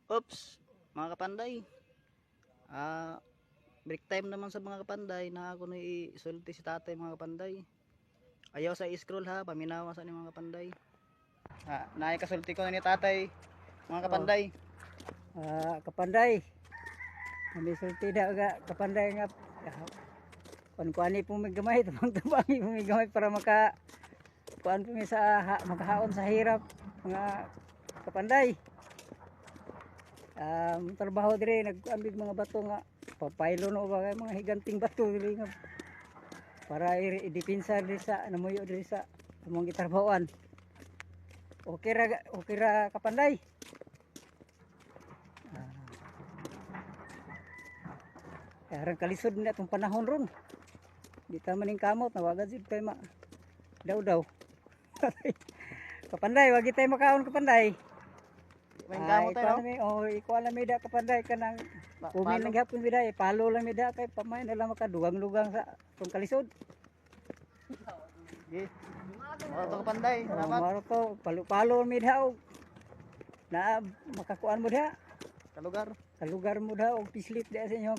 Oops, mga kapanday. Break time naman sa mga kapanday na ako na isulti si tatay mga kapanday. Ayaw sa i-scroll ha, paminawa sa ni mga kapanday. Naikasulti ko na ni tatay mga kapanday. Kapanday. Kami sulti na nga kapanday nga. Kuan-kuani pumigamay, tabang-tabangi pumigamay para kuan pumi sa makahaon sa hirap mga kapanday. Trabaho dire nag-ambig mga bato nga papaylo no ba mga higanting bato dire nga para i-depensa dire sa namuyo dire sa among gitrabahoan. Okay ra kapanday. Karang kalisod na itong panahon ron. Di ta maning kamot, nawagan sila tayo daw-daw. Kapanday, wag tayo makaon kapanday. May kamot tayo. Ikuha lang mida kapanday ka ng kumin lang hapon mida, palo lang mida kay pamay na lang makadugang-lugang sa itong kalisod. Okay. Maro to kapanday, salamat. Maro to, palo mida o na makakuan mo diha. Kalugar. Kalugar mo daw, pislit diha sa inyo.